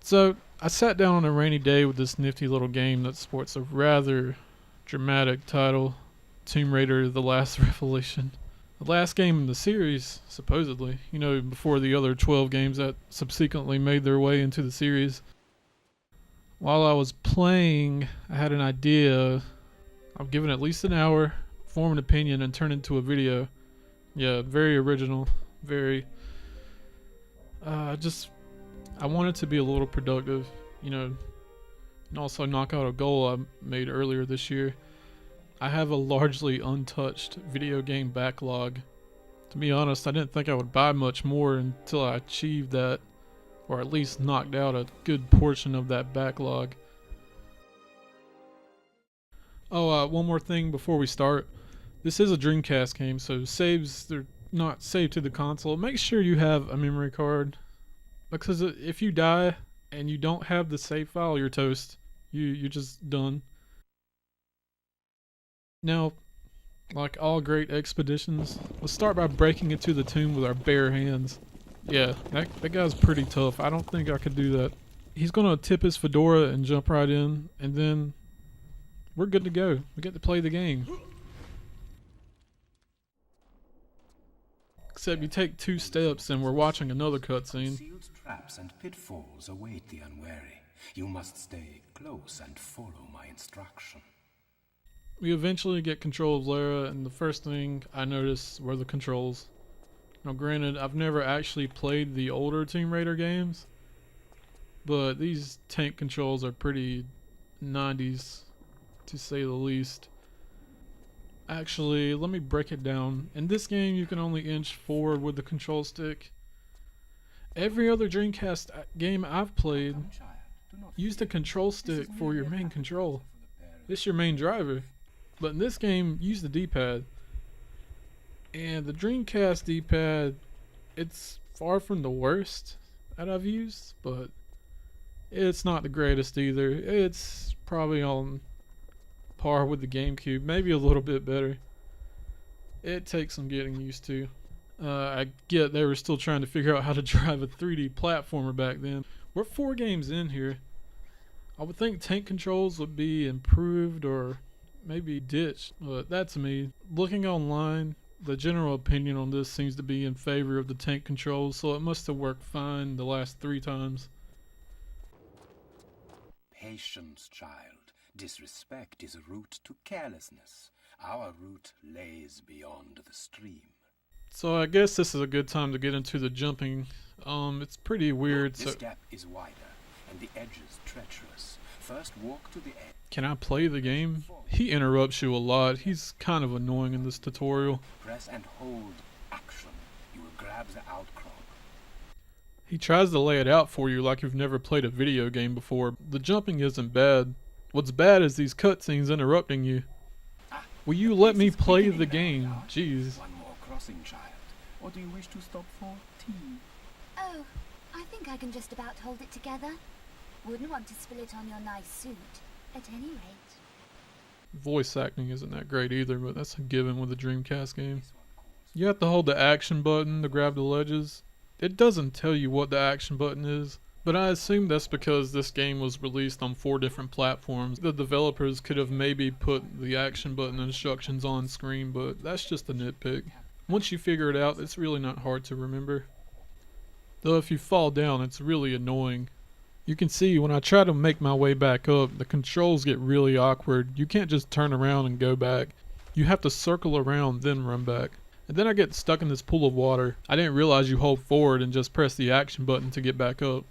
So I sat down on a rainy day with this nifty little game that sports a rather dramatic title, Tomb Raider: The Last Revelation. The last game in the series, supposedly, before the other 12 games that subsequently made their way into the series. While I was playing, I had an idea. I'll give it at least an hour, form an opinion, and turn it into a video. Yeah, very original, very. I want it to be a little productive, and also knock out a goal I made earlier this year. I have a largely untouched video game backlog. To be honest, I didn't think I would buy much more until I achieved that, or at least knocked out a good portion of that backlog. Oh, one more thing before we start. This is a Dreamcast game, so saves, they're not saved to the console. Make sure you have a memory card, because if you die and you don't have the save file, you're toast. You're just done. Now, like all great expeditions, let's start by breaking into the tomb with our bare hands. Yeah, that guy's pretty tough. I don't think I could do that. He's gonna tip his fedora and jump right in, and then we're good to go. We get to play the game. Except you take 2 steps and we're watching another cutscene. Concealed traps and pitfalls await the unwary. You must stay close and follow my instruction. We eventually get control of Lara, and the first thing I noticed were the controls. Now granted, I've never actually played the older Tomb Raider games, but these tank controls are pretty 90s, to say the least. Actually, let me break it down. In this game, you can only inch forward with the control stick. Every other Dreamcast game I've played used a control stick for your main control. It's your main driver. But in this game, use the D-pad. And the Dreamcast D-pad, it's far from the worst that I've used, but it's not the greatest either. It's probably on par with the GameCube, maybe a little bit better. It takes some getting used to. I get they were still trying to figure out how to drive a 3D platformer back then. We're 4 games in here. I would think tank controls would be improved or maybe ditched, but that's me. Looking online, the general opinion on this seems to be in favor of the tank controls, so it must have worked fine the last 3 times. Patience, child. Disrespect is a route to carelessness. Our route lays beyond the stream. So I guess this is a good time to get into the jumping. It's pretty weird. This gap is wider, and the edges treacherous. First walk to the edge. Can I play the game? He interrupts you a lot. He's kind of annoying in this tutorial. Press and hold action. You will grab the outcrop. He tries to lay it out for you like you've never played a video game before. The jumping isn't bad. What's bad is these cutscenes interrupting you. Will you let me play the game? Jeez. One more crossing, child. Or do you wish to stop for tea? Oh, I think I can just about hold it together. Wouldn't want to spill it on your nice suit, at any rate. Voice acting isn't that great either, but that's a given with a Dreamcast game. You have to hold the action button to grab the ledges. It doesn't tell you what the action button is, but I assume that's because this game was released on 4 different platforms. The developers could have maybe put the action button instructions on screen, but that's just a nitpick. Once you figure it out, it's really not hard to remember. Though if you fall down, it's really annoying. You can see when I try to make my way back up, the controls get really awkward. You can't just turn around and go back. You have to circle around, then run back. And then I get stuck in this pool of water. I didn't realize you hold forward and just press the action button to get back up.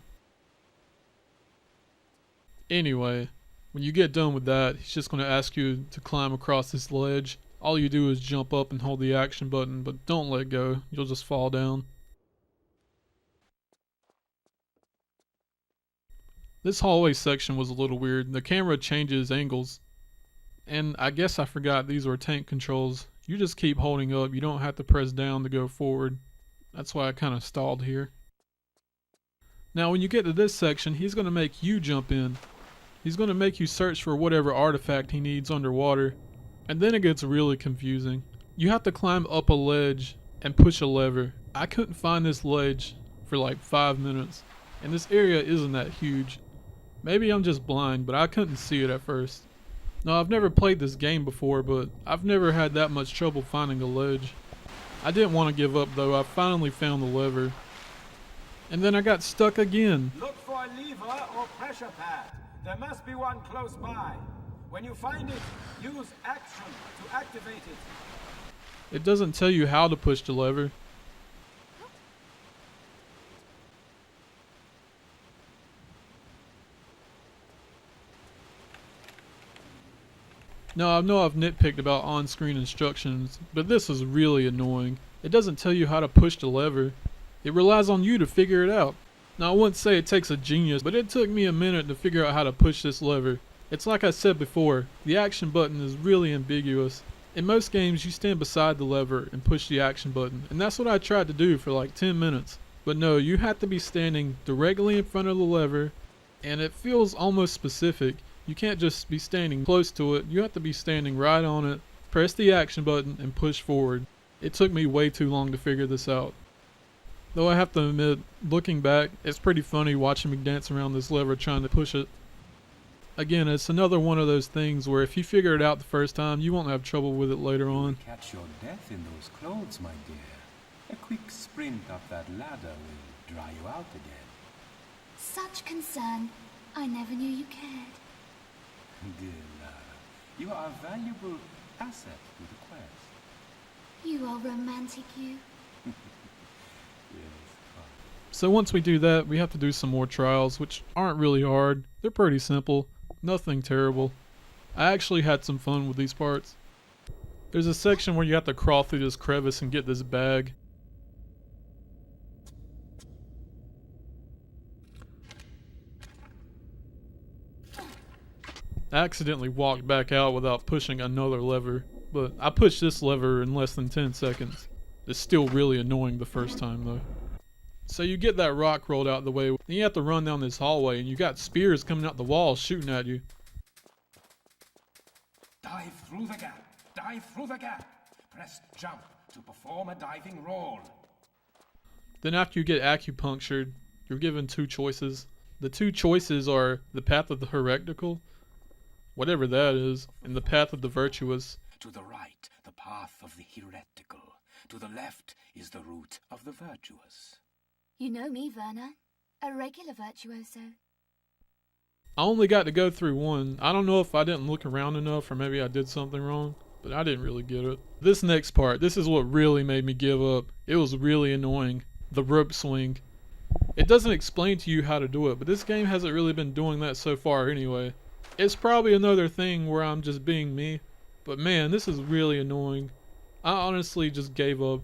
Anyway, when you get done with that, he's just going to ask you to climb across this ledge. All you do is jump up and hold the action button, but don't let go. You'll just fall down. This hallway section was a little weird. The camera changes angles. And I guess I forgot these were tank controls. You just keep holding up. You don't have to press down to go forward. That's why I kind of stalled here. Now when you get to this section, he's going to make you jump in. He's going to make you search for whatever artifact he needs underwater. And then it gets really confusing. You have to climb up a ledge and push a lever. I couldn't find this ledge for like 5 minutes. and this area isn't that huge. Maybe I'm just blind, but I couldn't see it at first. No, I've never played this game before, but I've never had that much trouble finding a ledge. I didn't want to give up though. I finally found the lever. And then I got stuck again. Look for a lever or pressure pad. There must be one close by. When you find it, use action to activate it. It doesn't tell you how to push the lever. Now I know I've nitpicked about on-screen instructions, but this is really annoying. It doesn't tell you how to push the lever. It relies on you to figure it out. Now I wouldn't say it takes a genius, but it took me a minute to figure out how to push this lever. It's like I said before, the action button is really ambiguous. In most games you stand beside the lever and push the action button, and that's what I tried to do for like 10 minutes. But no, you have to be standing directly in front of the lever, and it feels almost specific. You can't just be standing close to it, you have to be standing right on it, press the action button, and push forward. It took me way too long to figure this out. Though I have to admit, looking back, it's pretty funny watching me dance around this lever trying to push it. Again, it's another one of those things where if you figure it out the first time, you won't have trouble with it later on. Catch your death in those clothes, my dear. A quick sprint up that ladder will dry you out again. Such concern. I never knew you cared. Dear Lara, you are a valuable asset to the quest. You are romantic, you. Yes, fine. So once we do that, we have to do some more trials, which aren't really hard. They're pretty simple. Nothing terrible. I actually had some fun with these parts. There's a section where you have to crawl through this crevice and get this bag. I accidentally walked back out without pushing another lever, but I pushed this lever in less than 10 seconds. It's still really annoying the first time though. So you get that rock rolled out of the way, then you have to run down this hallway and you got spears coming out the wall shooting at you. Dive through the gap. Dive through the gap. Press jump to perform a diving roll. Then after you get acupunctured, you're given two choices. The two choices are the path of the heretical, whatever that is, and the path of the virtuous. To the right, the path of the heretical. To the left is the route of the virtuous. You know me, Werner. A regular virtuoso. I only got to go through one. I don't know if I didn't look around enough or maybe I did something wrong, but I didn't really get it. This next part, this is what really made me give up. It was really annoying. The rope swing. It doesn't explain to you how to do it, but this game hasn't really been doing that so far anyway. It's probably another thing where I'm just being me, but man, this is really annoying. I honestly just gave up.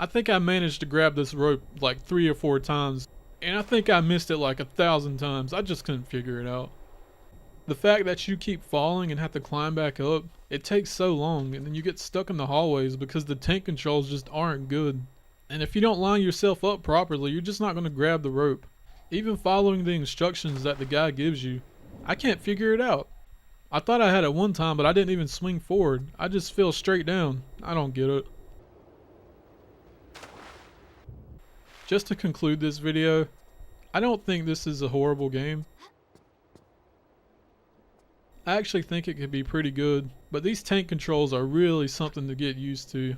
I think I managed to grab this rope like 3 or 4 times, and I think I missed it like 1,000 times. I just couldn't figure it out. The fact that you keep falling and have to climb back up, it takes so long, and then you get stuck in the hallways because the tank controls just aren't good. And if you don't line yourself up properly, you're just not going to grab the rope. Even following the instructions that the guy gives you, I can't figure it out. I thought I had it one time, but I didn't even swing forward. I just fell straight down. I don't get it. Just to conclude this video, I don't think this is a horrible game. I actually think it could be pretty good, but these tank controls are really something to get used to.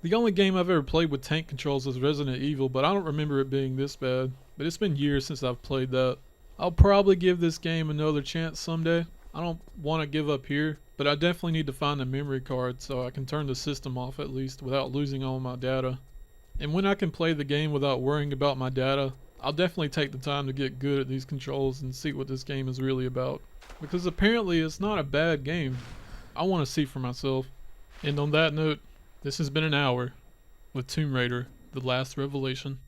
The only game I've ever played with tank controls was Resident Evil, but I don't remember it being this bad. But it's been years since I've played that. I'll probably give this game another chance someday. I don't want to give up here, but I definitely need to find a memory card so I can turn the system off at least without losing all my data. And when I can play the game without worrying about my data, I'll definitely take the time to get good at these controls and see what this game is really about. Because apparently it's not a bad game. I want to see for myself. And on that note, this has been an hour with Tomb Raider: The Last Revelation.